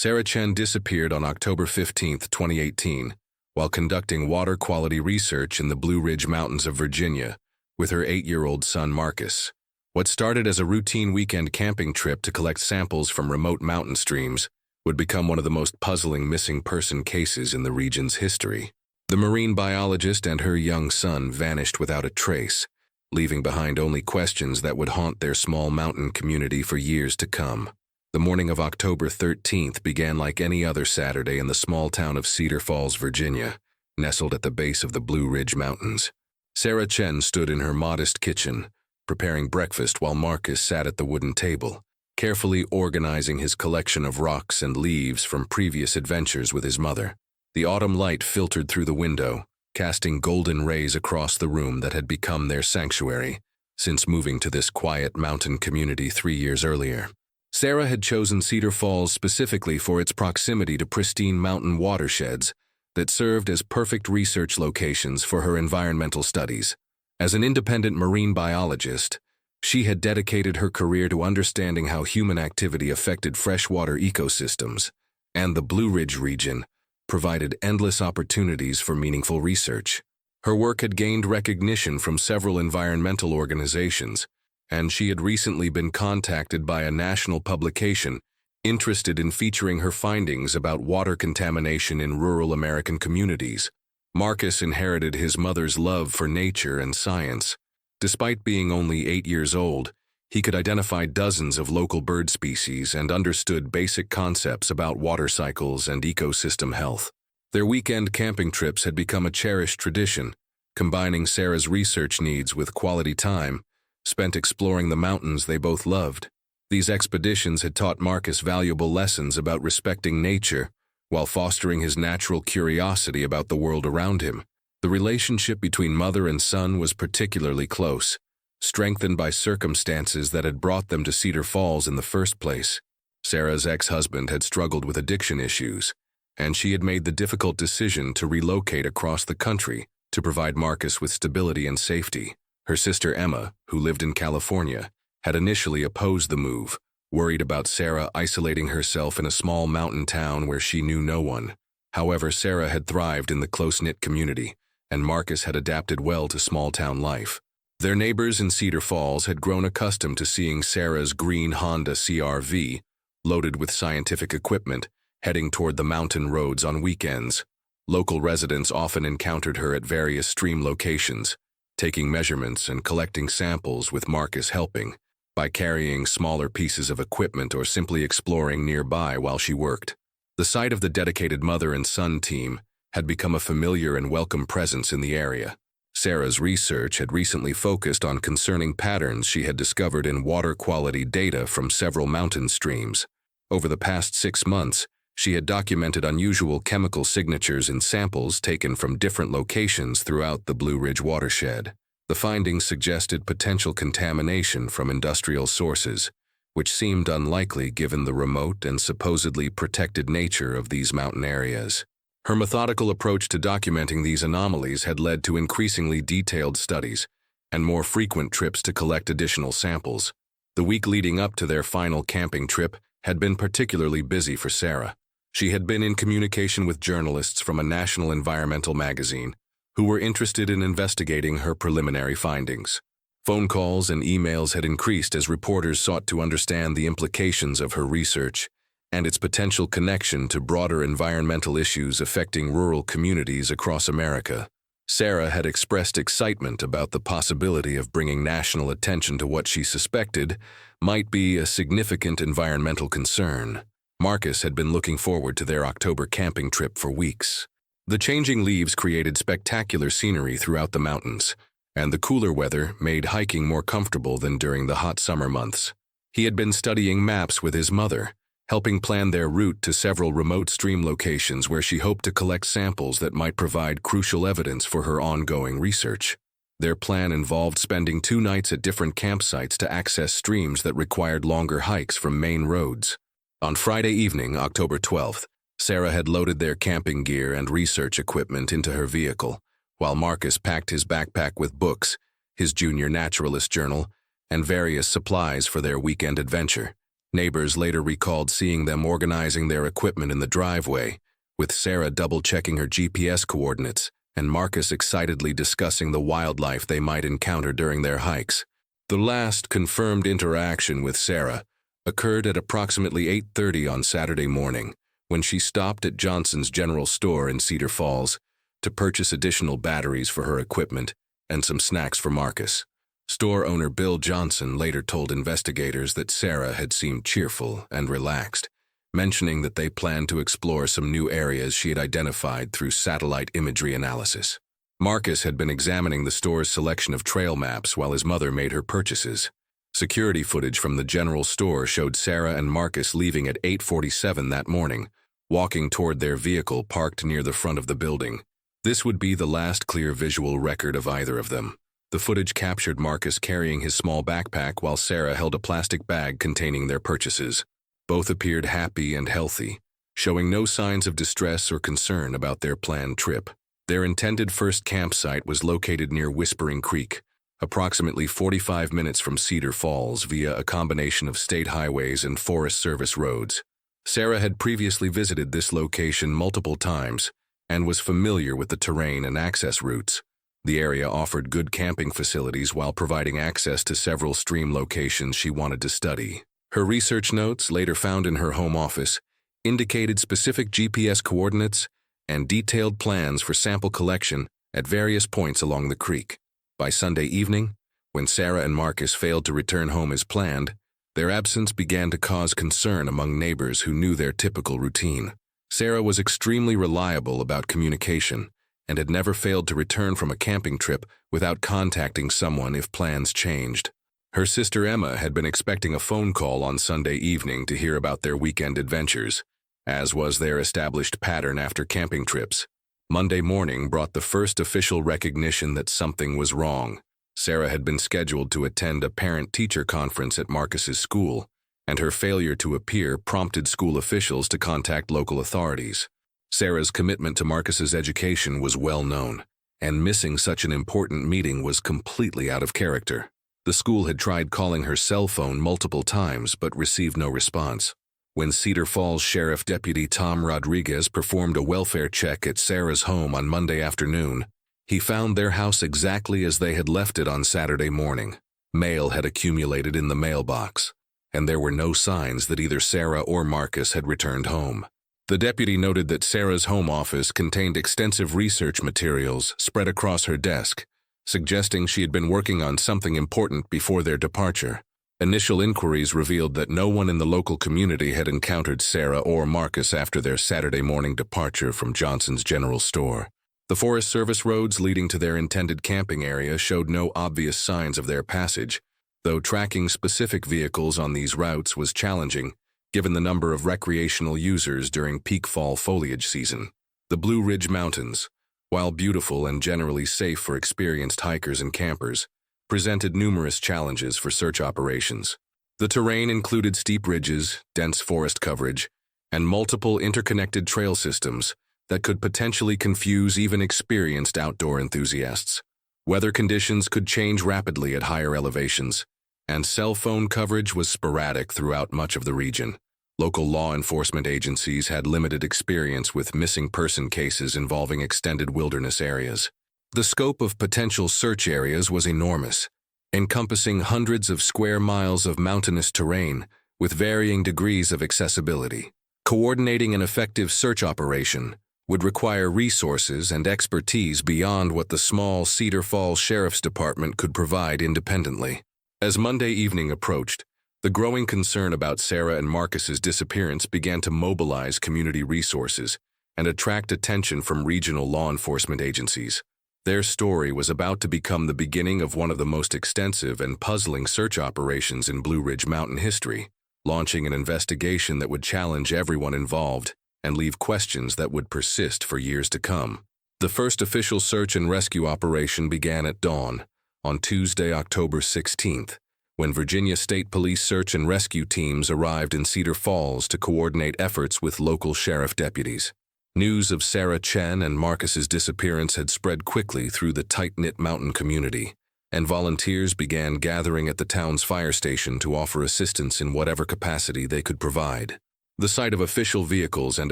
Sarah Chen disappeared on October 15, 2018, while conducting water quality research in the Blue Ridge Mountains of Virginia with her 8-year-old son Marcus. What started as a routine weekend camping trip to collect samples from remote mountain streams would become one of the most puzzling missing person cases in the region's history. The marine biologist and her young son vanished without a trace, leaving behind only questions that would haunt their small mountain community for years to come. The morning of October 13th began like any other Saturday in the small town of Cedar Falls, Virginia, nestled at the base of the Blue Ridge Mountains. Sarah Chen stood in her modest kitchen, preparing breakfast while Marcus sat at the wooden table, carefully organizing his collection of rocks and leaves from previous adventures with his mother. The autumn light filtered through the window, casting golden rays across the room that had become their sanctuary since moving to this quiet mountain community 3 years earlier. Sarah had chosen Cedar Falls specifically for its proximity to pristine mountain watersheds that served as perfect research locations for her environmental studies. As an independent marine biologist, she had dedicated her career to understanding how human activity affected freshwater ecosystems, and the Blue Ridge region provided endless opportunities for meaningful research. Her work had gained recognition from several environmental organizations, and she had recently been contacted by a national publication interested in featuring her findings about water contamination in rural American communities. Marcus inherited his mother's love for nature and science. Despite being only 8 years old, he could identify dozens of local bird species and understood basic concepts about water cycles and ecosystem health. Their weekend camping trips had become a cherished tradition, combining Sarah's research needs with quality time spent exploring the mountains they both loved. These expeditions had taught Marcus valuable lessons about respecting nature while fostering his natural curiosity about the world around him. The relationship between mother and son was particularly close, strengthened by circumstances that had brought them to Cedar Falls in the first place. Sarah's ex-husband had struggled with addiction issues, and she had made the difficult decision to relocate across the country to provide Marcus with stability and safety. Her sister Emma, who lived in California, had initially opposed the move, worried about Sarah isolating herself in a small mountain town where she knew no one. However, Sarah had thrived in the close-knit community, and Marcus had adapted well to small-town life. Their neighbors in Cedar Falls had grown accustomed to seeing Sarah's green Honda CR-V, loaded with scientific equipment, heading toward the mountain roads on weekends. Local residents often encountered her at various stream locations, taking measurements and collecting samples with Marcus helping, by carrying smaller pieces of equipment or simply exploring nearby while she worked. The sight of the dedicated mother and son team had become a familiar and welcome presence in the area. Sarah's research had recently focused on concerning patterns she had discovered in water quality data from several mountain streams. Over the past 6 months, she had documented unusual chemical signatures in samples taken from different locations throughout the Blue Ridge watershed. The findings suggested potential contamination from industrial sources, which seemed unlikely given the remote and supposedly protected nature of these mountain areas. Her methodical approach to documenting these anomalies had led to increasingly detailed studies and more frequent trips to collect additional samples. The week leading up to their final camping trip had been particularly busy for Sarah. She had been in communication with journalists from a national environmental magazine who were interested in investigating her preliminary findings. Phone calls and emails had increased as reporters sought to understand the implications of her research and its potential connection to broader environmental issues affecting rural communities across America. Sarah had expressed excitement about the possibility of bringing national attention to what she suspected might be a significant environmental concern. Marcus had been looking forward to their October camping trip for weeks. The changing leaves created spectacular scenery throughout the mountains, and the cooler weather made hiking more comfortable than during the hot summer months. He had been studying maps with his mother, helping plan their route to several remote stream locations where she hoped to collect samples that might provide crucial evidence for her ongoing research. Their plan involved spending 2 nights at different campsites to access streams that required longer hikes from main roads. On Friday evening, October 12th, Sarah had loaded their camping gear and research equipment into her vehicle, while Marcus packed his backpack with books, his junior naturalist journal, and various supplies for their weekend adventure. Neighbors later recalled seeing them organizing their equipment in the driveway, with Sarah double-checking her GPS coordinates and Marcus excitedly discussing the wildlife they might encounter during their hikes. The last confirmed interaction with Sarah occurred at approximately 8:30 on Saturday morning, when she stopped at Johnson's General Store in Cedar Falls to purchase additional batteries for her equipment and some snacks for Marcus. Store owner Bill Johnson later told investigators that Sarah had seemed cheerful and relaxed, mentioning that they planned to explore some new areas she had identified through satellite imagery analysis. Marcus had been examining the store's selection of trail maps while his mother made her purchases. Security footage from the general store showed Sarah and Marcus leaving at 8:47 that morning, walking toward their vehicle parked near the front of the building. This would be the last clear visual record of either of them. The footage captured Marcus carrying his small backpack while Sarah held a plastic bag containing their purchases. Both appeared happy and healthy, showing no signs of distress or concern about their planned trip. Their intended first campsite was located near Whispering Creek, approximately 45 minutes from Cedar Falls via a combination of state highways and Forest Service roads. Sarah had previously visited this location multiple times and was familiar with the terrain and access routes. The area offered good camping facilities while providing access to several stream locations she wanted to study. Her research notes, later found in her home office, indicated specific GPS coordinates and detailed plans for sample collection at various points along the creek. By Sunday evening, when Sarah and Marcus failed to return home as planned, their absence began to cause concern among neighbors who knew their typical routine. Sarah was extremely reliable about communication and had never failed to return from a camping trip without contacting someone if plans changed. Her sister Emma had been expecting a phone call on Sunday evening to hear about their weekend adventures, as was their established pattern after camping trips. Monday morning brought the first official recognition that something was wrong. Sarah had been scheduled to attend a parent-teacher conference at Marcus's school, and her failure to appear prompted school officials to contact local authorities. Sarah's commitment to Marcus's education was well known, and missing such an important meeting was completely out of character. The school had tried calling her cell phone multiple times but received no response. When Cedar Falls Sheriff Deputy Tom Rodriguez performed a welfare check at Sarah's home on Monday afternoon, he found their house exactly as they had left it on Saturday morning. Mail had accumulated in the mailbox, and there were no signs that either Sarah or Marcus had returned home. The deputy noted that Sarah's home office contained extensive research materials spread across her desk, suggesting she had been working on something important before their departure. Initial inquiries revealed that no one in the local community had encountered Sarah or Marcus after their Saturday morning departure from Johnson's General Store. The Forest Service roads leading to their intended camping area showed no obvious signs of their passage, though tracking specific vehicles on these routes was challenging, given the number of recreational users during peak fall foliage season. The Blue Ridge Mountains, while beautiful and generally safe for experienced hikers and campers, presented numerous challenges for search operations. The terrain included steep ridges, dense forest coverage, and multiple interconnected trail systems that could potentially confuse even experienced outdoor enthusiasts. Weather conditions could change rapidly at higher elevations, and cell phone coverage was sporadic throughout much of the region. Local law enforcement agencies had limited experience with missing person cases involving extended wilderness areas. The scope of potential search areas was enormous, encompassing hundreds of square miles of mountainous terrain with varying degrees of accessibility. Coordinating an effective search operation would require resources and expertise beyond what the small Cedar Falls Sheriff's Department could provide independently. As Monday evening approached, the growing concern about Sarah and Marcus's disappearance began to mobilize community resources and attract attention from regional law enforcement agencies. Their story was about to become the beginning of one of the most extensive and puzzling search operations in Blue Ridge Mountain history, launching an investigation that would challenge everyone involved and leave questions that would persist for years to come. The first official search and rescue operation began at dawn on Tuesday, October 16th, when Virginia State Police search and rescue teams arrived in Cedar Falls to coordinate efforts with local sheriff deputies. News of Sarah Chen and Marcus's disappearance had spread quickly through the tight-knit mountain community, and volunteers began gathering at the town's fire station to offer assistance in whatever capacity they could provide. The sight of official vehicles and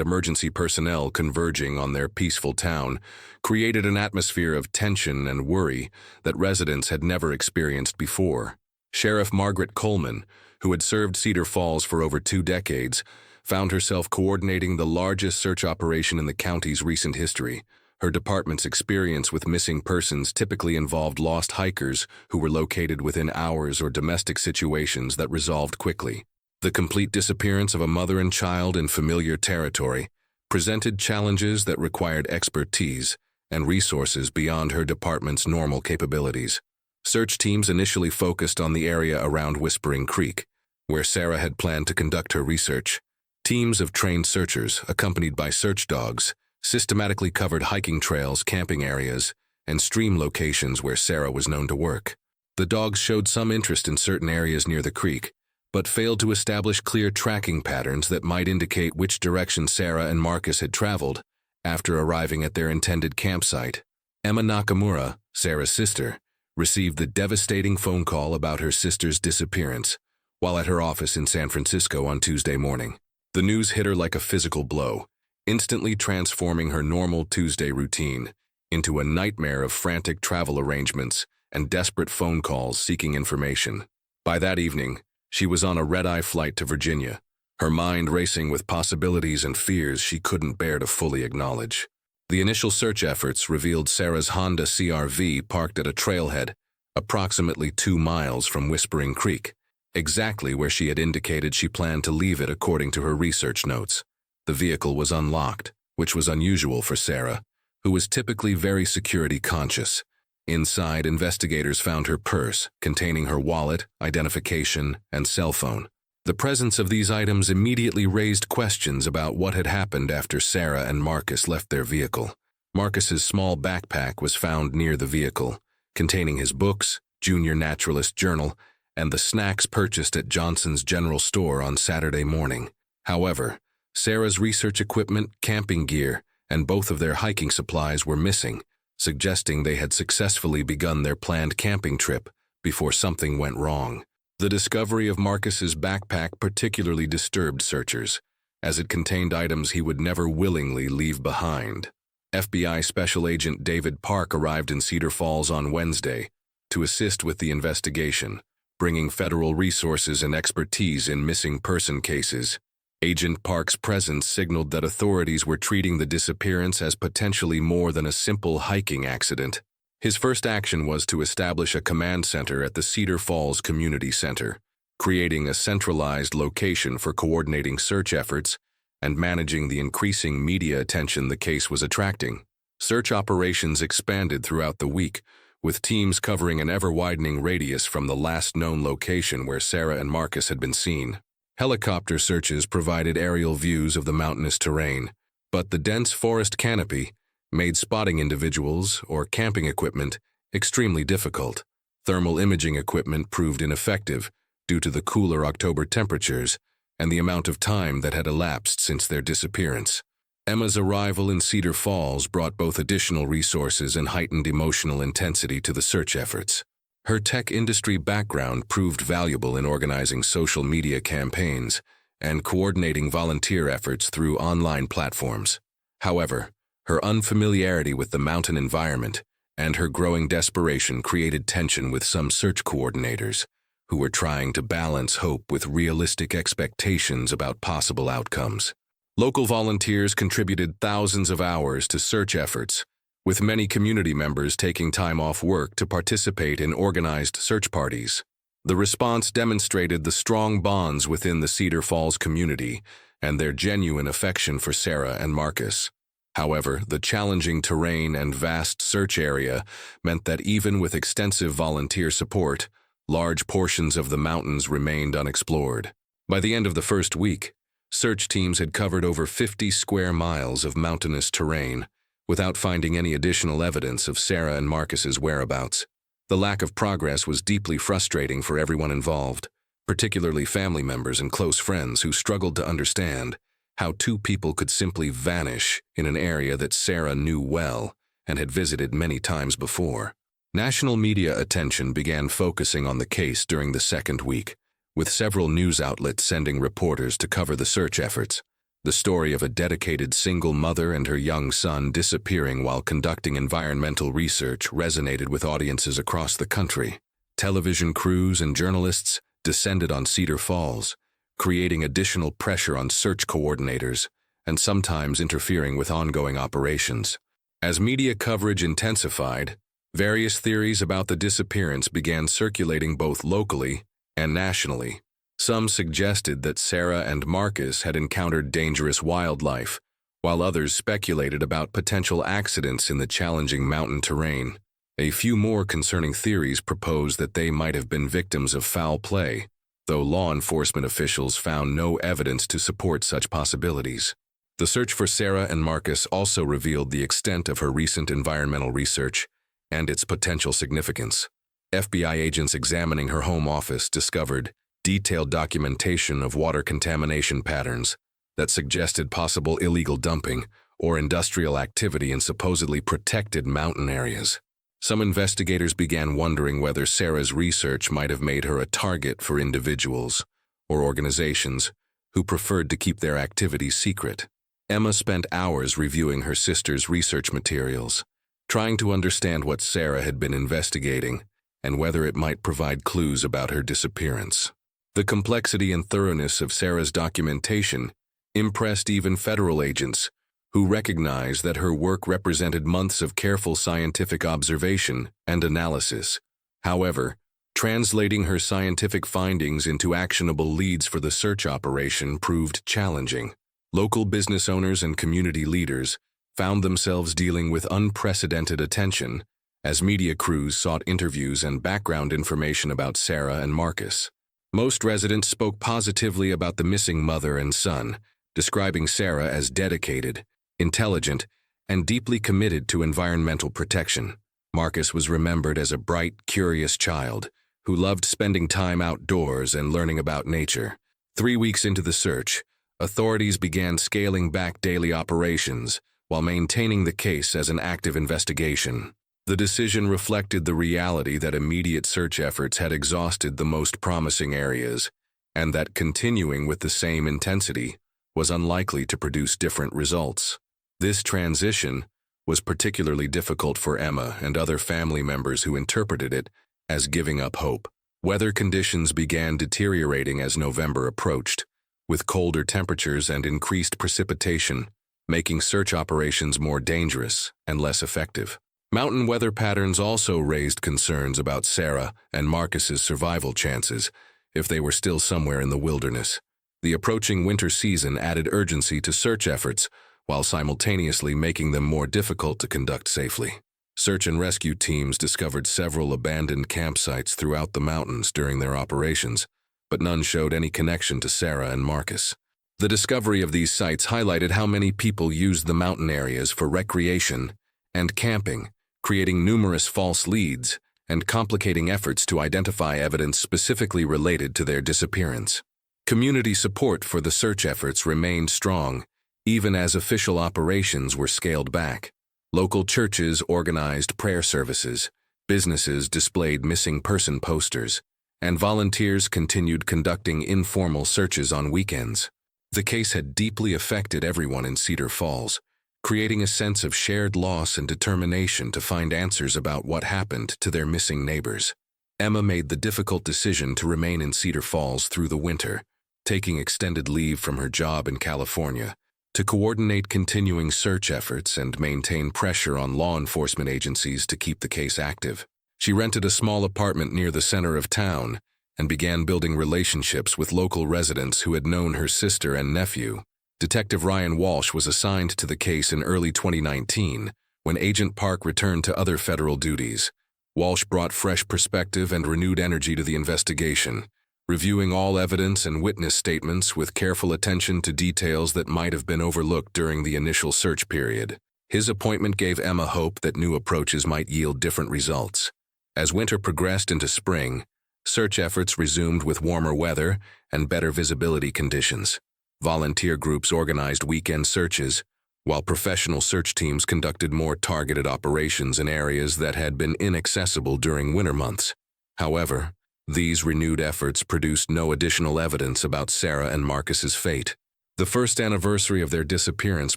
emergency personnel converging on their peaceful town created an atmosphere of tension and worry that residents had never experienced before. Sheriff Margaret Coleman, who had served Cedar Falls for over 2 decades, found herself coordinating the largest search operation in the county's recent history. Her department's experience with missing persons typically involved lost hikers who were located within hours or domestic situations that resolved quickly. The complete disappearance of a mother and child in familiar territory presented challenges that required expertise and resources beyond her department's normal capabilities. Search teams initially focused on the area around Whispering Creek, where Sarah had planned to conduct her research. Teams of trained searchers, accompanied by search dogs, systematically covered hiking trails, camping areas, and stream locations where Sarah was known to work. The dogs showed some interest in certain areas near the creek, but failed to establish clear tracking patterns that might indicate which direction Sarah and Marcus had traveled after arriving at their intended campsite. Emma Nakamura, Sarah's sister, received the devastating phone call about her sister's disappearance while at her office in San Francisco on Tuesday morning. The news hit her like a physical blow, instantly transforming her normal Tuesday routine into a nightmare of frantic travel arrangements and desperate phone calls seeking information. By that evening, she was on a red-eye flight to Virginia, her mind racing with possibilities and fears she couldn't bear to fully acknowledge. The initial search efforts revealed Sarah's Honda CR-V parked at a trailhead approximately 2 miles from Whispering Creek, exactly where she had indicated she planned to leave it according to her research notes. The vehicle was unlocked, which was unusual for Sarah, who was typically very security conscious. Inside, investigators found her purse, containing her wallet, identification, and cell phone. The presence of these items immediately raised questions about what had happened after Sarah and Marcus left their vehicle. Marcus's small backpack was found near the vehicle, containing his books, Junior Naturalist Journal, and the snacks purchased at Johnson's General Store on Saturday morning. However, Sarah's research equipment, camping gear, and both of their hiking supplies were missing, suggesting they had successfully begun their planned camping trip before something went wrong. The discovery of Marcus's backpack particularly disturbed searchers, as it contained items he would never willingly leave behind. FBI Special Agent David Park arrived in Cedar Falls on Wednesday to assist with the investigation, bringing federal resources and expertise in missing person cases. Agent Park's presence signaled that authorities were treating the disappearance as potentially more than a simple hiking accident. His first action was to establish a command center at the Cedar Falls Community Center, creating a centralized location for coordinating search efforts and managing the increasing media attention the case was attracting. Search operations expanded throughout the week, with teams covering an ever-widening radius from the last known location where Sarah and Marcus had been seen. Helicopter searches provided aerial views of the mountainous terrain, but the dense forest canopy made spotting individuals or camping equipment extremely difficult. Thermal imaging equipment proved ineffective due to the cooler October temperatures and the amount of time that had elapsed since their disappearance. Emma's arrival in Cedar Falls brought both additional resources and heightened emotional intensity to the search efforts. Her tech industry background proved valuable in organizing social media campaigns and coordinating volunteer efforts through online platforms. However, her unfamiliarity with the mountain environment and her growing desperation created tension with some search coordinators who were trying to balance hope with realistic expectations about possible outcomes. Local volunteers contributed thousands of hours to search efforts, with many community members taking time off work to participate in organized search parties. The response demonstrated the strong bonds within the Cedar Falls community and their genuine affection for Sarah and Marcus. However, the challenging terrain and vast search area meant that even with extensive volunteer support, large portions of the mountains remained unexplored. By the end of the first week, search teams had covered over 50 square miles of mountainous terrain, without finding any additional evidence of Sarah and Marcus's whereabouts. The lack of progress was deeply frustrating for everyone involved, particularly family members and close friends who struggled to understand how 2 people could simply vanish in an area that Sarah knew well and had visited many times before. National media attention began focusing on the case during the second week, with several news outlets sending reporters to cover the search efforts. The story of a dedicated single mother and her young son disappearing while conducting environmental research resonated with audiences across the country. Television crews and journalists descended on Cedar Falls, creating additional pressure on search coordinators and sometimes interfering with ongoing operations. As media coverage intensified, various theories about the disappearance began circulating both locally and nationally. Some suggested that Sarah and Marcus had encountered dangerous wildlife, while others speculated about potential accidents in the challenging mountain terrain. A few more concerning theories proposed that they might have been victims of foul play, though law enforcement officials found no evidence to support such possibilities. The search for Sarah and Marcus also revealed the extent of her recent environmental research and its potential significance. FBI agents examining her home office discovered detailed documentation of water contamination patterns that suggested possible illegal dumping or industrial activity in supposedly protected mountain areas. Some investigators began wondering whether Sarah's research might have made her a target for individuals or organizations who preferred to keep their activities secret. Emma spent hours reviewing her sister's research materials, trying to understand what Sarah had been investigating and whether it might provide clues about her disappearance. The complexity and thoroughness of Sarah's documentation impressed even federal agents, who recognized that her work represented months of careful scientific observation and analysis. However, translating her scientific findings into actionable leads for the search operation proved challenging. Local business owners and community leaders found themselves dealing with unprecedented attention as media crews sought interviews and background information about Sarah and Marcus. Most residents spoke positively about the missing mother and son, describing Sarah as dedicated, intelligent, and deeply committed to environmental protection. Marcus was remembered as a bright, curious child who loved spending time outdoors and learning about nature. 3 weeks into the search, authorities began scaling back daily operations while maintaining the case as an active investigation. The decision reflected the reality that immediate search efforts had exhausted the most promising areas, and that continuing with the same intensity was unlikely to produce different results. This transition was particularly difficult for Emma and other family members who interpreted it as giving up hope. Weather conditions began deteriorating as November approached, with colder temperatures and increased precipitation, making search operations more dangerous and less effective. Mountain weather patterns also raised concerns about Sarah and Marcus's survival chances if they were still somewhere in the wilderness. The approaching winter season added urgency to search efforts while simultaneously making them more difficult to conduct safely. Search and rescue teams discovered several abandoned campsites throughout the mountains during their operations, but none showed any connection to Sarah and Marcus. The discovery of these sites highlighted how many people used the mountain areas for recreation and camping, creating numerous false leads and complicating efforts to identify evidence specifically related to their disappearance. Community support for the search efforts remained strong, even as official operations were scaled back. Local churches organized prayer services, businesses displayed missing person posters, and volunteers continued conducting informal searches on weekends. The case had deeply affected everyone in Cedar Falls, creating a sense of shared loss and determination to find answers about what happened to their missing neighbors. Emma made the difficult decision to remain in Cedar Falls through the winter, taking extended leave from her job in California to coordinate continuing search efforts and maintain pressure on law enforcement agencies to keep the case active. She rented a small apartment near the center of town and began building relationships with local residents who had known her sister and nephew. Detective Ryan Walsh was assigned to the case in early 2019 when Agent Park returned to other federal duties. Walsh brought fresh perspective and renewed energy to the investigation, reviewing all evidence and witness statements with careful attention to details that might have been overlooked during the initial search period. His appointment gave Emma hope that new approaches might yield different results. As winter progressed into spring, search efforts resumed with warmer weather and better visibility conditions. Volunteer groups organized weekend searches, while professional search teams conducted more targeted operations in areas that had been inaccessible during winter months. However, these renewed efforts produced no additional evidence about Sarah and Marcus's fate. The first anniversary of their disappearance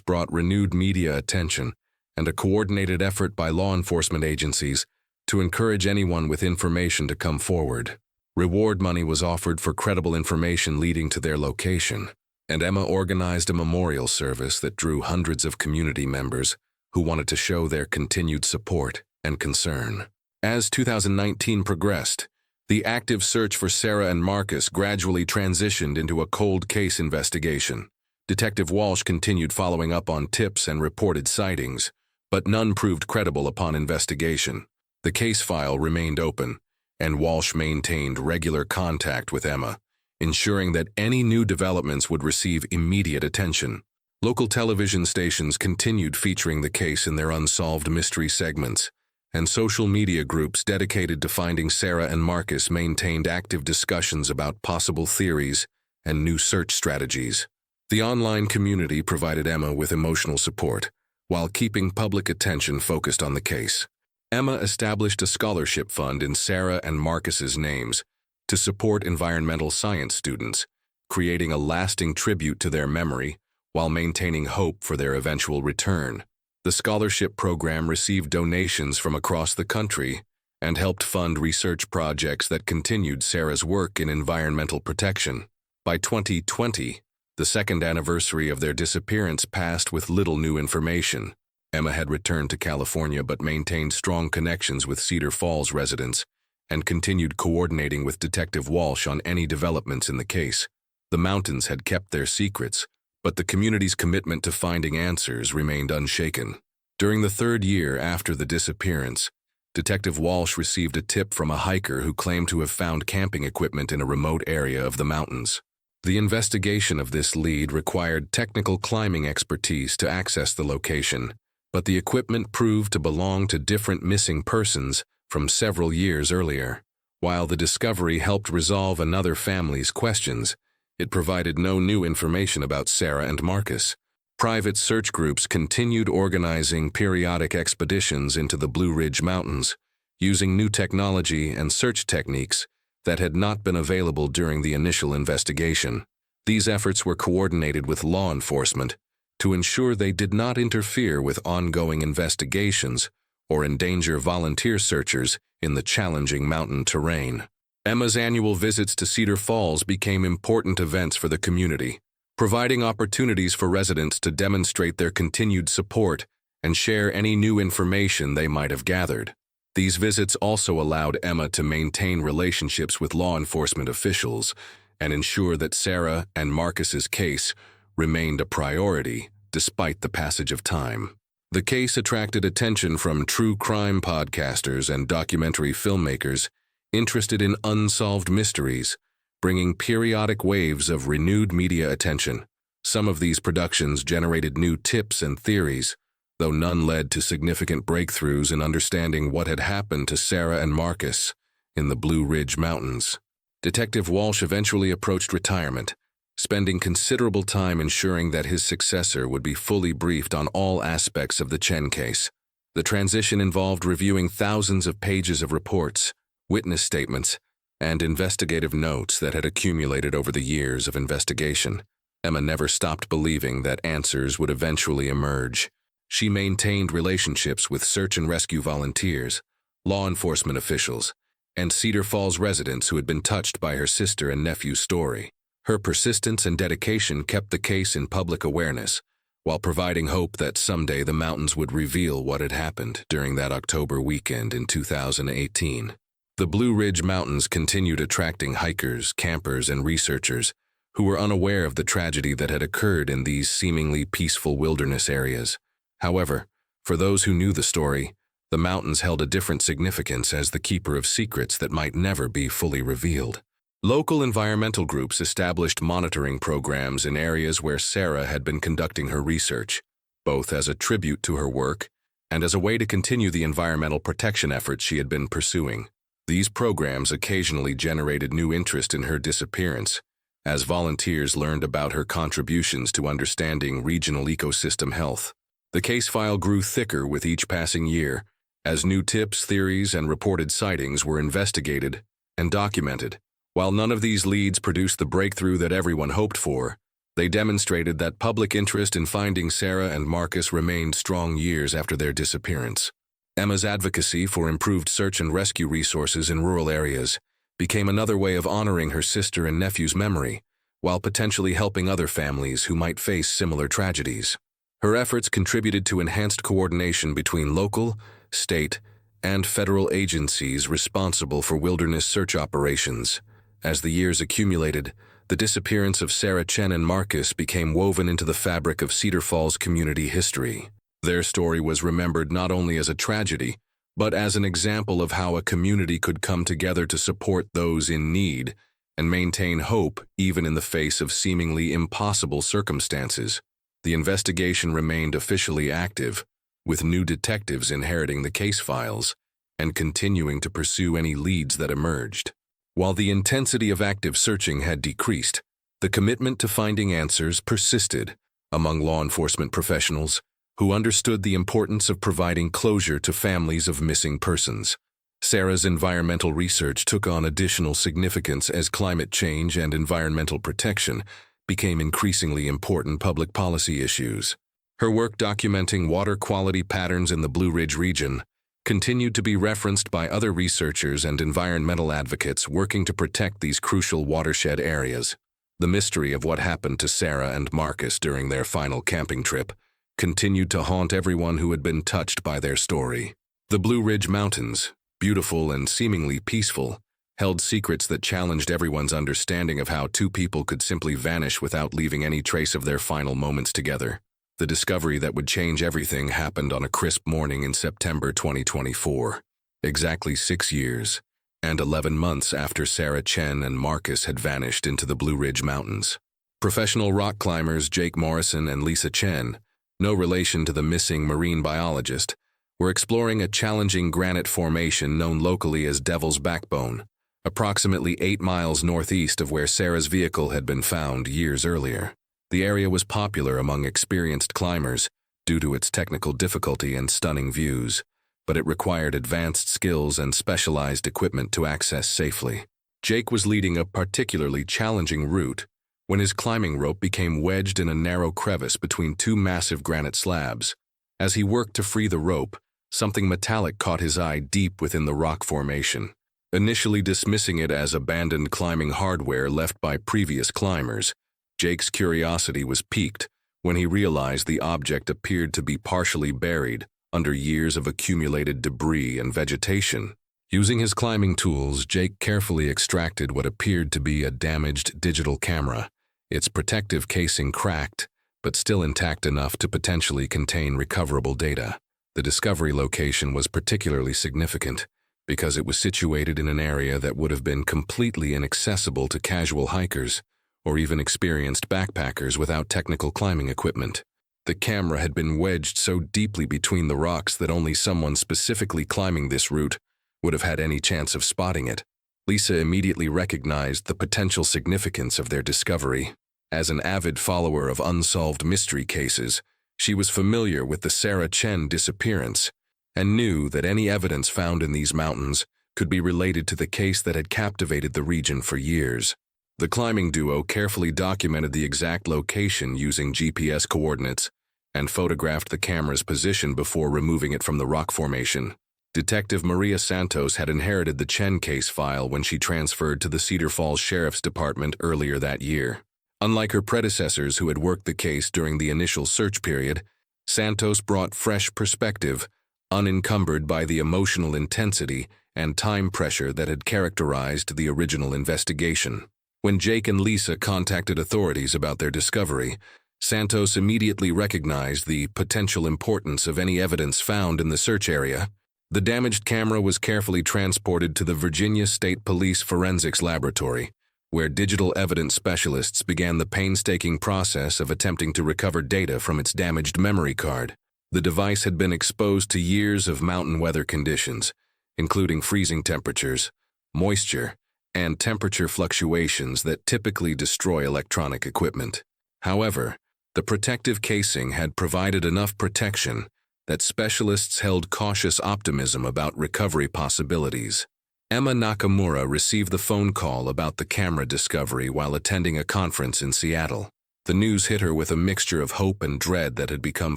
brought renewed media attention and a coordinated effort by law enforcement agencies to encourage anyone with information to come forward. Reward money was offered for credible information leading to their location, and Emma organized a memorial service that drew hundreds of community members who wanted to show their continued support and concern. As 2019 progressed, the active search for Sarah and Marcus gradually transitioned into a cold case investigation. Detective Walsh continued following up on tips and reported sightings, but none proved credible upon investigation. The case file remained open, and Walsh maintained regular contact with Emma, ensuring that any new developments would receive immediate attention. Local television stations continued featuring the case in their unsolved mystery segments, and social media groups dedicated to finding Sarah and Marcus maintained active discussions about possible theories and new search strategies. The online community provided Emma with emotional support, while keeping public attention focused on the case. Emma established a scholarship fund in Sarah and Marcus's names to support environmental science students, creating a lasting tribute to their memory while maintaining hope for their eventual return. The scholarship program received donations from across the country and helped fund research projects that continued Sarah's work in environmental protection. By 2020, the second anniversary of their disappearance passed with little new information. Emma had returned to California but maintained strong connections with Cedar Falls residents and continued coordinating with Detective Walsh on any developments in the case. The mountains had kept their secrets, but the community's commitment to finding answers remained unshaken. During the third year after the disappearance, Detective Walsh received a tip from a hiker who claimed to have found camping equipment in a remote area of the mountains. The investigation of this lead required technical climbing expertise to access the location, but the equipment proved to belong to different missing persons from several years earlier. While the discovery helped resolve another family's questions, it provided no new information about Sarah and Marcus. Private search groups continued organizing periodic expeditions into the Blue Ridge Mountains, using new technology and search techniques that had not been available during the initial investigation. These efforts were coordinated with law enforcement to ensure they did not interfere with ongoing investigations or endanger volunteer searchers in the challenging mountain terrain. Emma's annual visits to Cedar Falls became important events for the community, providing opportunities for residents to demonstrate their continued support and share any new information they might have gathered. These visits also allowed Emma to maintain relationships with law enforcement officials and ensure that Sarah and Marcus's case remained a priority despite the passage of time. The case attracted attention from true crime podcasters and documentary filmmakers interested in unsolved mysteries, bringing periodic waves of renewed media attention. Some of these productions generated new tips and theories, though none led to significant breakthroughs in understanding what had happened to Sarah and Marcus in the Blue Ridge Mountains. Detective Walsh eventually approached retirement, spending considerable time ensuring that his successor would be fully briefed on all aspects of the Chen case. The transition involved reviewing thousands of pages of reports, witness statements, and investigative notes that had accumulated over the years of investigation. Emma never stopped believing that answers would eventually emerge. She maintained relationships with search and rescue volunteers, law enforcement officials, and Cedar Falls residents who had been touched by her sister and nephew's story. Her persistence and dedication kept the case in public awareness, while providing hope that someday the mountains would reveal what had happened during that October weekend in 2018. The Blue Ridge Mountains continued attracting hikers, campers, and researchers who were unaware of the tragedy that had occurred in these seemingly peaceful wilderness areas. However, for those who knew the story, the mountains held a different significance as the keeper of secrets that might never be fully revealed. Local environmental groups established monitoring programs in areas where Sarah had been conducting her research, both as a tribute to her work and as a way to continue the environmental protection efforts she had been pursuing. These programs occasionally generated new interest in her disappearance, as volunteers learned about her contributions to understanding regional ecosystem health. The case file grew thicker with each passing year, as new tips, theories, and reported sightings were investigated and documented. While none of these leads produced the breakthrough that everyone hoped for, they demonstrated that public interest in finding Sarah and Marcus remained strong years after their disappearance. Emma's advocacy for improved search and rescue resources in rural areas became another way of honoring her sister and nephew's memory, while potentially helping other families who might face similar tragedies. Her efforts contributed to enhanced coordination between local, state, and federal agencies responsible for wilderness search operations. As the years accumulated, the disappearance of Sarah Chen and Marcus became woven into the fabric of Cedar Falls community history. Their story was remembered not only as a tragedy, but as an example of how a community could come together to support those in need and maintain hope even in the face of seemingly impossible circumstances. The investigation remained officially active, with new detectives inheriting the case files and continuing to pursue any leads that emerged. While the intensity of active searching had decreased, the commitment to finding answers persisted among law enforcement professionals who understood the importance of providing closure to families of missing persons. Sarah's environmental research took on additional significance as climate change and environmental protection became increasingly important public policy issues. Her work documenting water quality patterns in the Blue Ridge region continued to be referenced by other researchers and environmental advocates working to protect these crucial watershed areas. The mystery of what happened to Sarah and Marcus during their final camping trip continued to haunt everyone who had been touched by their story. The Blue Ridge Mountains, beautiful and seemingly peaceful, held secrets that challenged everyone's understanding of how two people could simply vanish without leaving any trace of their final moments together. The discovery that would change everything happened on a crisp morning in September 2024, exactly 6 years and 11 months after Sarah Chen and Marcus had vanished into the Blue Ridge Mountains. Professional rock climbers Jake Morrison and Lisa Chen, no relation to the missing marine biologist, were exploring a challenging granite formation known locally as Devil's Backbone, approximately 8 miles northeast of where Sarah's vehicle had been found years earlier. The area was popular among experienced climbers due to its technical difficulty and stunning views, but it required advanced skills and specialized equipment to access safely. Jake was leading a particularly challenging route when his climbing rope became wedged in a narrow crevice between two massive granite slabs. As he worked to free the rope, something metallic caught his eye deep within the rock formation. Initially dismissing it as abandoned climbing hardware left by previous climbers, Jake's curiosity was piqued when he realized the object appeared to be partially buried under years of accumulated debris and vegetation. Using his climbing tools, Jake carefully extracted what appeared to be a damaged digital camera, its protective casing cracked, but still intact enough to potentially contain recoverable data. The discovery location was particularly significant because it was situated in an area that would have been completely inaccessible to casual hikers or even experienced backpackers without technical climbing equipment. The camera had been wedged so deeply between the rocks that only someone specifically climbing this route would have had any chance of spotting it. Lisa immediately recognized the potential significance of their discovery. As an avid follower of unsolved mystery cases, she was familiar with the Sarah Chen disappearance and knew that any evidence found in these mountains could be related to the case that had captivated the region for years. The climbing duo carefully documented the exact location using GPS coordinates and photographed the camera's position before removing it from the rock formation. Detective Maria Santos had inherited the Chen case file when she transferred to the Cedar Falls Sheriff's Department earlier that year. Unlike her predecessors who had worked the case during the initial search period, Santos brought fresh perspective, unencumbered by the emotional intensity and time pressure that had characterized the original investigation. When Jake and Lisa contacted authorities about their discovery, Santos immediately recognized the potential importance of any evidence found in the search area. The damaged camera was carefully transported to the Virginia State Police Forensics Laboratory, where digital evidence specialists began the painstaking process of attempting to recover data from its damaged memory card. The device had been exposed to years of mountain weather conditions, including freezing temperatures, moisture, and temperature fluctuations that typically destroy electronic equipment. However, The protective casing had provided enough protection that specialists held cautious optimism about recovery possibilities. Emma Nakamura received the phone call about the camera discovery while attending a conference in Seattle. The news hit her with a mixture of hope and dread that had become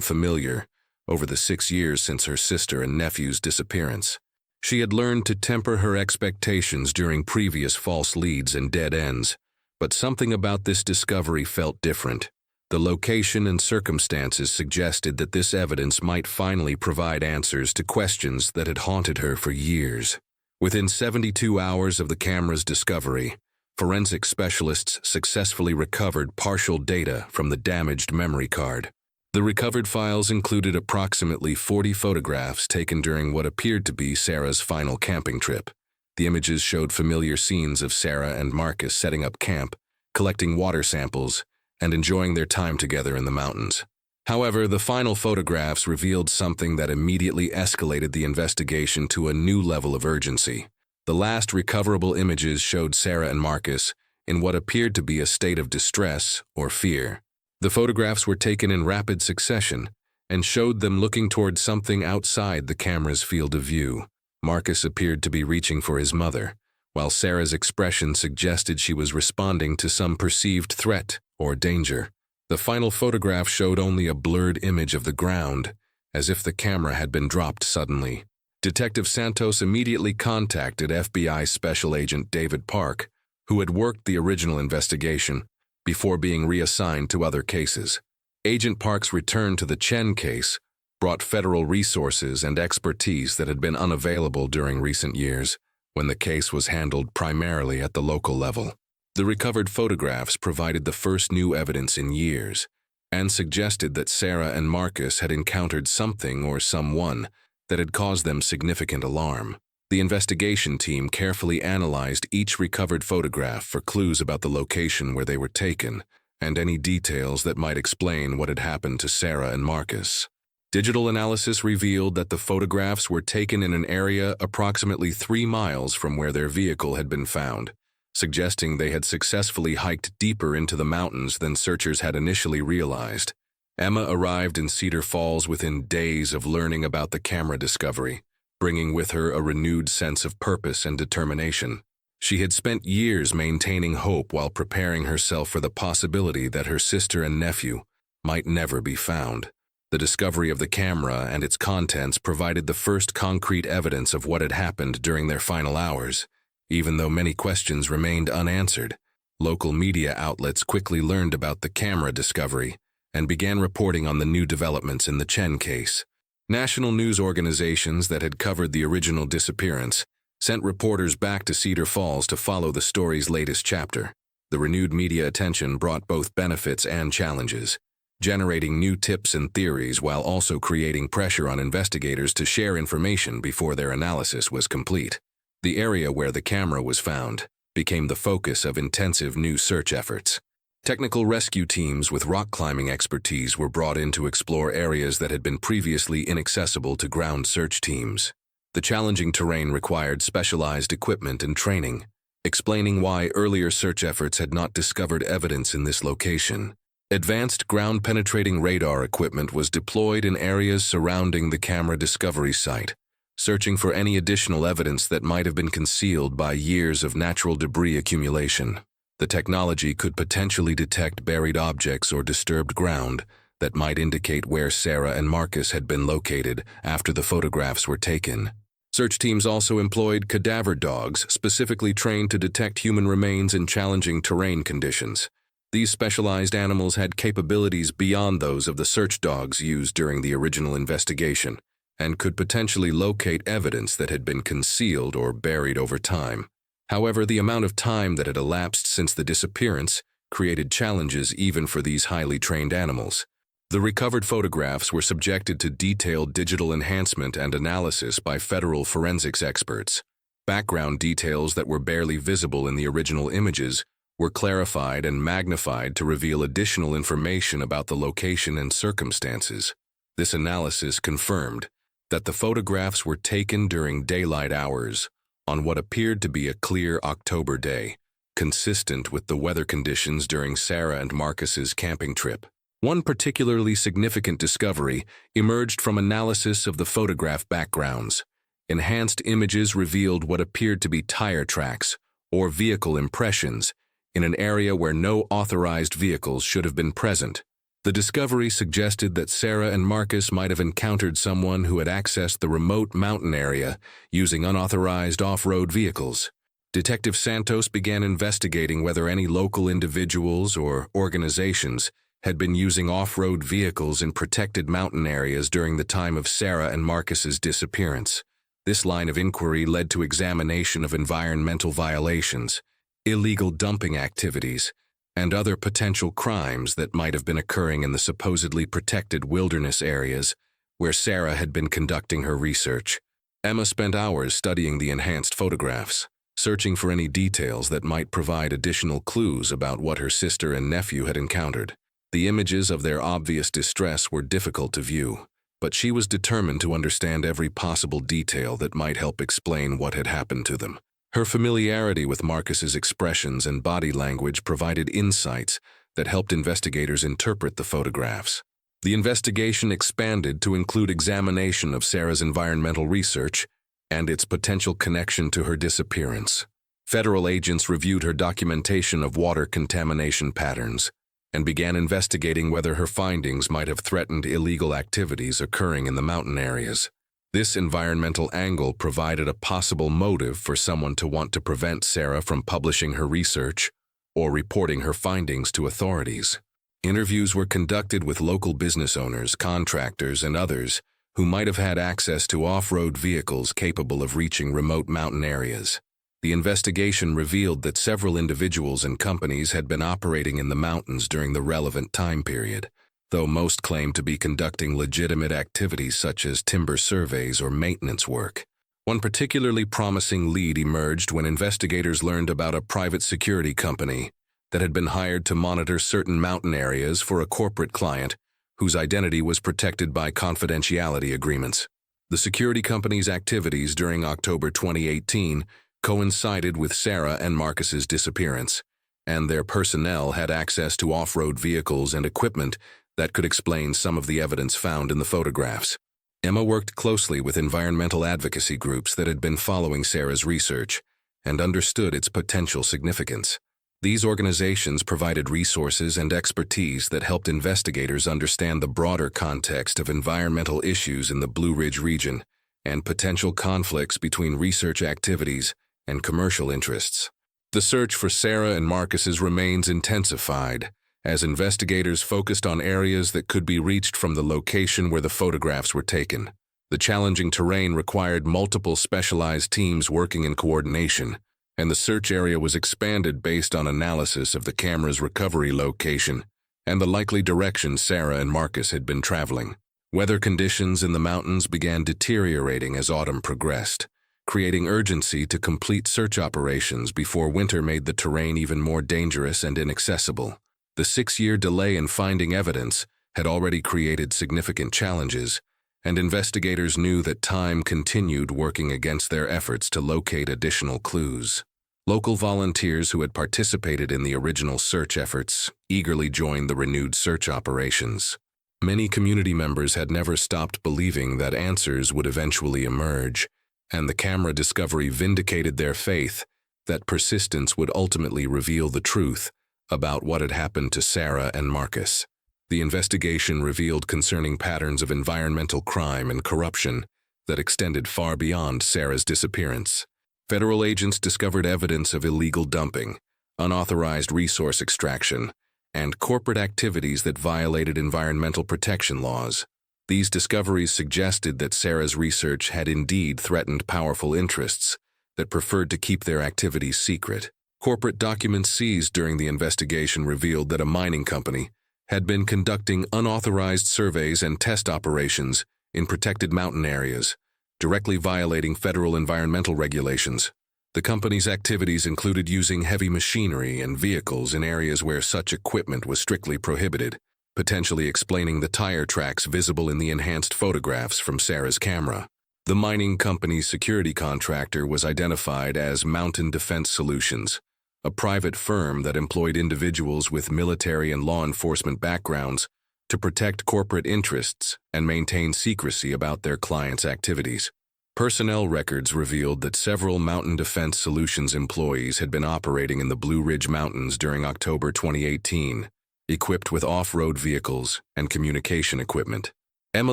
familiar over the 6 years since her sister and nephew's disappearance. She had learned to temper her expectations during previous false leads and dead ends, but something about this discovery felt different. The location and circumstances suggested that this evidence might finally provide answers to questions that had haunted her for years. Within 72 hours of the camera's discovery, forensic specialists successfully recovered partial data from the damaged memory card. The recovered files included approximately 40 photographs taken during what appeared to be Sarah's final camping trip. The images showed familiar scenes of Sarah and Marcus setting up camp, collecting water samples, and enjoying their time together in the mountains. However, the final photographs revealed something that immediately escalated the investigation to a new level of urgency. The last recoverable images showed Sarah and Marcus in what appeared to be a state of distress or fear. The photographs were taken in rapid succession and showed them looking toward something outside the camera's field of view. Marcus appeared to be reaching for his mother, while Sarah's expression suggested she was responding to some perceived threat or danger. The final photograph showed only a blurred image of the ground, as if the camera had been dropped suddenly. Detective Santos immediately contacted FBI Special Agent David Park, who had worked the original investigation, before being reassigned to other cases. Agent Park's return to the Chen case brought federal resources and expertise that had been unavailable during recent years, when the case was handled primarily at the local level. The recovered photographs provided the first new evidence in years, and suggested that Sarah and Marcus had encountered something or someone that had caused them significant alarm. The investigation team carefully analyzed each recovered photograph for clues about the location where they were taken, and any details that might explain what had happened to Sarah and Marcus. Digital analysis revealed that the photographs were taken in an area approximately 3 miles from where their vehicle had been found, suggesting they had successfully hiked deeper into the mountains than searchers had initially realized. Emma arrived in Cedar Falls within days of learning about the camera discovery, bringing with her a renewed sense of purpose and determination. She had spent years maintaining hope while preparing herself for the possibility that her sister and nephew might never be found. The discovery of the camera and its contents provided the first concrete evidence of what had happened during their final hours. Even though many questions remained unanswered, local media outlets quickly learned about the camera discovery and began reporting on the new developments in the Chen case. National news organizations that had covered the original disappearance sent reporters back to Cedar Falls to follow the story's latest chapter. The renewed media attention brought both benefits and challenges, generating new tips and theories while also creating pressure on investigators to share information before their analysis was complete. The area where the camera was found became the focus of intensive new search efforts. Technical rescue teams with rock climbing expertise were brought in to explore areas that had been previously inaccessible to ground search teams. The challenging terrain required specialized equipment and training, explaining why earlier search efforts had not discovered evidence in this location. Advanced ground-penetrating radar equipment was deployed in areas surrounding the camera discovery site, searching for any additional evidence that might have been concealed by years of natural debris accumulation. The technology could potentially detect buried objects or disturbed ground that might indicate where Sarah and Marcus had been located after the photographs were taken. Search teams also employed cadaver dogs specifically trained to detect human remains in challenging terrain conditions. These specialized animals had capabilities beyond those of the search dogs used during the original investigation, and could potentially locate evidence that had been concealed or buried over time. However, the amount of time that had elapsed since the disappearance created challenges even for these highly trained animals. The recovered photographs were subjected to detailed digital enhancement and analysis by federal forensics experts. Background details that were barely visible in the original images were clarified and magnified to reveal additional information about the location and circumstances. This analysis confirmed that the photographs were taken during daylight hours, on what appeared to be a clear October day, consistent with the weather conditions during Sarah and Marcus's camping trip. One particularly significant discovery emerged from analysis of the photograph backgrounds. Enhanced images revealed what appeared to be tire tracks or vehicle impressions in an area where no authorized vehicles should have been present. The discovery suggested that Sarah and Marcus might have encountered someone who had accessed the remote mountain area using unauthorized off-road vehicles. Detective Santos began investigating whether any local individuals or organizations had been using off-road vehicles in protected mountain areas during the time of Sarah and Marcus's disappearance. This line of inquiry led to examination of environmental violations, illegal dumping activities, and other potential crimes that might have been occurring in the supposedly protected wilderness areas where Sarah had been conducting her research. Emma spent hours studying the enhanced photographs, searching for any details that might provide additional clues about what her sister and nephew had encountered. The images of their obvious distress were difficult to view, but she was determined to understand every possible detail that might help explain what had happened to them. Her familiarity with Marcus's expressions and body language provided insights that helped investigators interpret the photographs. The investigation expanded to include examination of Sarah's environmental research and its potential connection to her disappearance. Federal agents reviewed her documentation of water contamination patterns and began investigating whether her findings might have threatened illegal activities occurring in the mountain areas. This environmental angle provided a possible motive for someone to want to prevent Sarah from publishing her research or reporting her findings to authorities. Interviews were conducted with local business owners, contractors, and others who might have had access to off-road vehicles capable of reaching remote mountain areas. The investigation revealed that several individuals and companies had been operating in the mountains during the relevant time period, though most claimed to be conducting legitimate activities such as timber surveys or maintenance work. One particularly promising lead emerged when investigators learned about a private security company that had been hired to monitor certain mountain areas for a corporate client whose identity was protected by confidentiality agreements. The security company's activities during October 2018 coincided with Sarah and Marcus's disappearance, and their personnel had access to off-road vehicles and equipment that could explain some of the evidence found in the photographs. Emma worked closely with environmental advocacy groups that had been following Sarah's research and understood its potential significance. These organizations provided resources and expertise that helped investigators understand the broader context of environmental issues in the Blue Ridge region and potential conflicts between research activities and commercial interests. The search for Sarah and Marcus's remains intensified as investigators focused on areas that could be reached from the location where the photographs were taken. The challenging terrain required multiple specialized teams working in coordination, and the search area was expanded based on analysis of the camera's recovery location and the likely direction Sarah and Marcus had been traveling. Weather conditions in the mountains began deteriorating as autumn progressed, creating urgency to complete search operations before winter made the terrain even more dangerous and inaccessible. The 6-year delay in finding evidence had already created significant challenges, and investigators knew that time continued working against their efforts to locate additional clues. Local volunteers who had participated in the original search efforts eagerly joined the renewed search operations. Many community members had never stopped believing that answers would eventually emerge, and the camera discovery vindicated their faith that persistence would ultimately reveal the truth about what had happened to Sarah and Marcus. The investigation revealed concerning patterns of environmental crime and corruption that extended far beyond Sarah's disappearance. Federal agents discovered evidence of illegal dumping, unauthorized resource extraction, and corporate activities that violated environmental protection laws. These discoveries suggested that Sarah's research had indeed threatened powerful interests that preferred to keep their activities secret. Corporate documents seized during the investigation revealed that a mining company had been conducting unauthorized surveys and test operations in protected mountain areas, directly violating federal environmental regulations. The company's activities included using heavy machinery and vehicles in areas where such equipment was strictly prohibited, potentially explaining the tire tracks visible in the enhanced photographs from Sarah's camera. The mining company's security contractor was identified as Mountain Defense Solutions, a private firm that employed individuals with military and law enforcement backgrounds to protect corporate interests and maintain secrecy about their clients' activities. Personnel records revealed that several Mountain Defense Solutions employees had been operating in the Blue Ridge Mountains during October 2018, equipped with off-road vehicles and communication equipment. Emma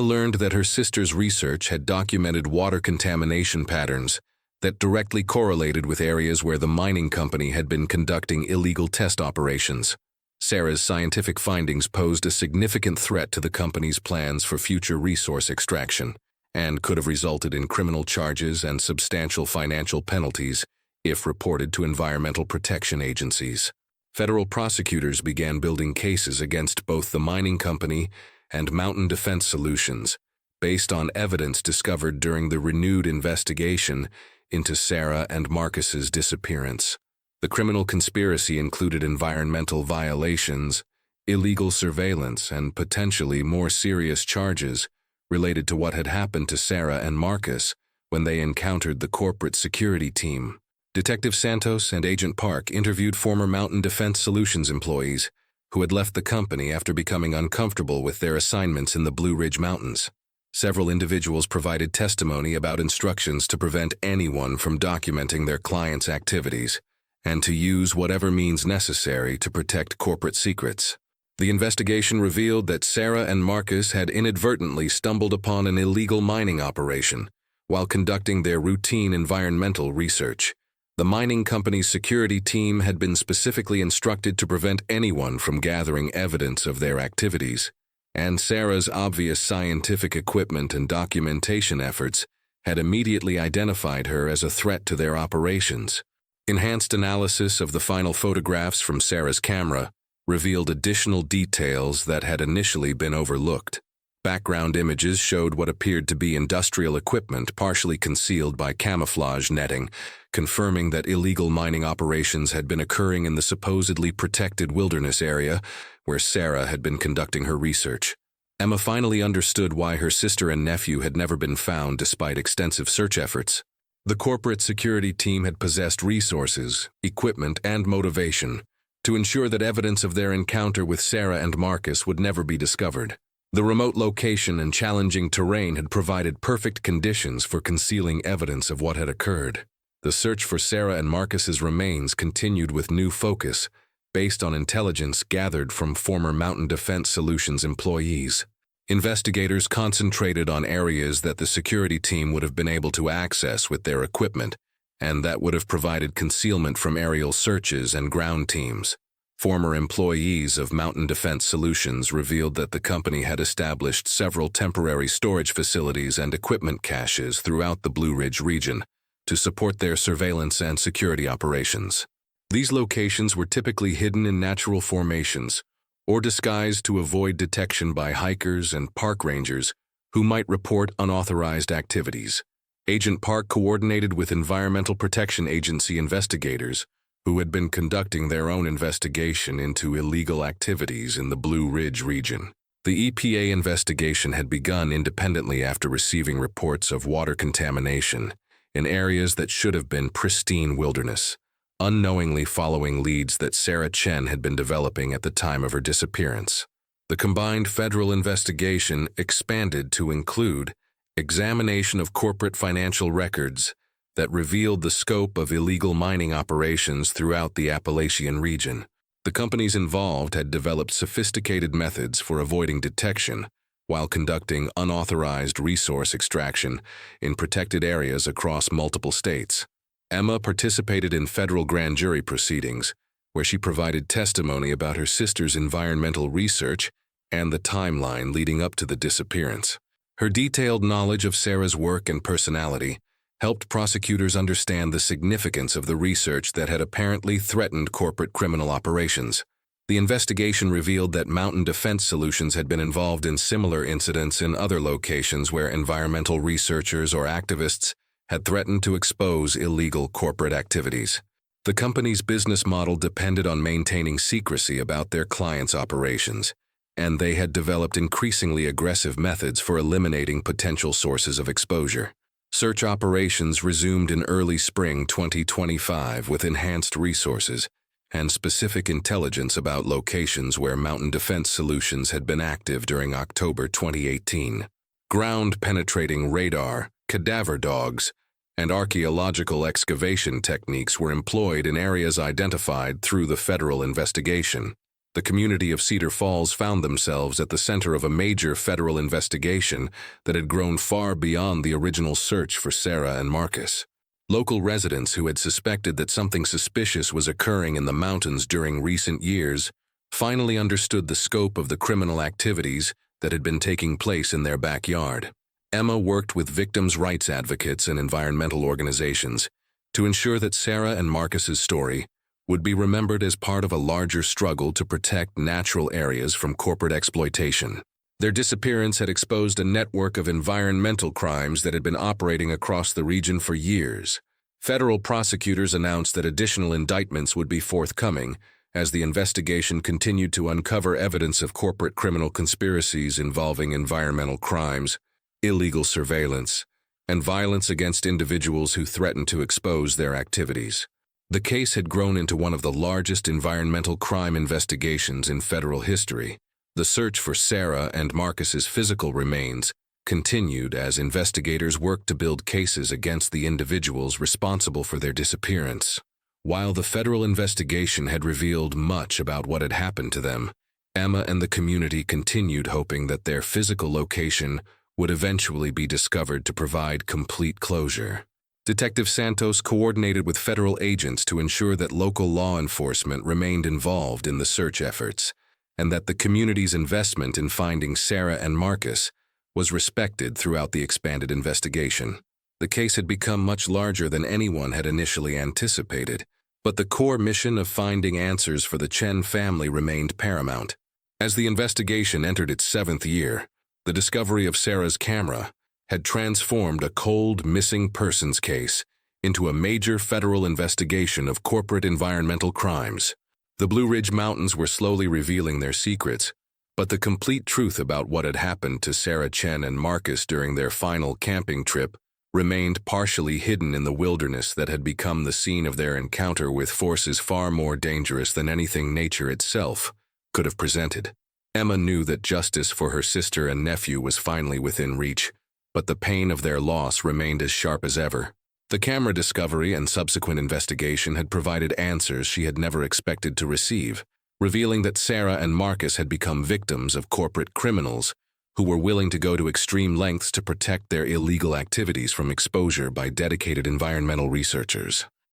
learned that her sister's research had documented water contamination patterns that directly correlated with areas where the mining company had been conducting illegal test operations. Sarah's scientific findings posed a significant threat to the company's plans for future resource extraction and could have resulted in criminal charges and substantial financial penalties if reported to environmental protection agencies. Federal prosecutors began building cases against both the mining company and Mountain Defense Solutions based on evidence discovered during the renewed investigation into Sarah and Marcus's disappearance. The criminal conspiracy included environmental violations, illegal surveillance, and potentially more serious charges related to what had happened to Sarah and Marcus when they encountered the corporate security team. Detective Santos and Agent Park interviewed former Mountain Defense Solutions employees who had left the company after becoming uncomfortable with their assignments in the Blue Ridge Mountains. Several individuals provided testimony about instructions to prevent anyone from documenting their clients' activities and to use whatever means necessary to protect corporate secrets. The investigation revealed that Sarah and Marcus had inadvertently stumbled upon an illegal mining operation while conducting their routine environmental research. The mining company's security team had been specifically instructed to prevent anyone from gathering evidence of their activities, and Sarah's obvious scientific equipment and documentation efforts had immediately identified her as a threat to their operations. Enhanced analysis of the final photographs from Sarah's camera revealed additional details that had initially been overlooked. Background images showed what appeared to be industrial equipment partially concealed by camouflage netting, confirming that illegal mining operations had been occurring in the supposedly protected wilderness area where Sarah had been conducting her research. Emma finally understood why her sister and nephew had never been found despite extensive search efforts. The corporate security team had possessed resources, equipment, and motivation to ensure that evidence of their encounter with Sarah and Marcus would never be discovered. The remote location and challenging terrain had provided perfect conditions for concealing evidence of what had occurred. The search for Sarah and Marcus's remains continued with new focus, based on intelligence gathered from former Mountain Defense Solutions employees. Investigators concentrated on areas that the security team would have been able to access with their equipment, and that would have provided concealment from aerial searches and ground teams. Former employees of Mountain Defense Solutions revealed that the company had established several temporary storage facilities and equipment caches throughout the Blue Ridge region to support their surveillance and security operations. These locations were typically hidden in natural formations or disguised to avoid detection by hikers and park rangers who might report unauthorized activities. Agent Park coordinated with Environmental Protection Agency investigators who had been conducting their own investigation into illegal activities in the Blue Ridge region. The EPA investigation had begun independently after receiving reports of water contamination in areas that should have been pristine wilderness, unknowingly following leads that Sarah Chen had been developing at the time of her disappearance. The combined federal investigation expanded to include examination of corporate financial records that revealed the scope of illegal mining operations throughout the Appalachian region. The companies involved had developed sophisticated methods for avoiding detection while conducting unauthorized resource extraction in protected areas across multiple states. Emma participated in federal grand jury proceedings, where she provided testimony about her sister's environmental research and the timeline leading up to the disappearance. Her detailed knowledge of Sarah's work and personality helped prosecutors understand the significance of the research that had apparently threatened corporate criminal operations. The investigation revealed that Mountain Defense Solutions had been involved in similar incidents in other locations where environmental researchers or activists had threatened to expose illegal corporate activities. The company's business model depended on maintaining secrecy about their clients' operations, and they had developed increasingly aggressive methods for eliminating potential sources of exposure. Search operations resumed in early spring 2025 with enhanced resources and specific intelligence about locations where Mountain Defense Solutions had been active during October 2018. Ground-penetrating radar, cadaver dogs, and archaeological excavation techniques were employed in areas identified through the federal investigation. The community of Cedar Falls found themselves at the center of a major federal investigation that had grown far beyond the original search for Sarah and Marcus. Local residents who had suspected that something suspicious was occurring in the mountains during recent years finally understood the scope of the criminal activities that had been taking place in their backyard. Emma worked with victims' rights advocates and environmental organizations to ensure that Sarah and Marcus's story would be remembered as part of a larger struggle to protect natural areas from corporate exploitation. Their disappearance had exposed a network of environmental crimes that had been operating across the region for years. Federal prosecutors announced that additional indictments would be forthcoming as the investigation continued to uncover evidence of corporate criminal conspiracies involving environmental crimes, illegal surveillance, and violence against individuals who threatened to expose their activities. The case had grown into one of the largest environmental crime investigations in federal history. The search for Sarah and Marcus's physical remains continued as investigators worked to build cases against the individuals responsible for their disappearance. While the federal investigation had revealed much about what had happened to them, Emma and the community continued hoping that their physical location would eventually be discovered to provide complete closure. Detective Santos coordinated with federal agents to ensure that local law enforcement remained involved in the search efforts, and that the community's investment in finding Sarah and Marcus was respected throughout the expanded investigation. The case had become much larger than anyone had initially anticipated, but the core mission of finding answers for the Chen family remained paramount. As the investigation entered its 7th year, the discovery of Sarah's camera had transformed a cold missing persons case into a major federal investigation of corporate environmental crimes. The Blue Ridge Mountains were slowly revealing their secrets, but the complete truth about what had happened to Sarah Chen and Marcus during their final camping trip remained partially hidden in the wilderness that had become the scene of their encounter with forces far more dangerous than anything nature itself could have presented. Emma knew that justice for her sister and nephew was finally within reach, but the pain of their loss remained as sharp as ever. The camera discovery and subsequent investigation had provided answers she had never expected to receive, revealing that Sarah and Marcus had become victims of corporate criminals who were willing to go to extreme lengths to protect their illegal activities from exposure by dedicated environmental researchers.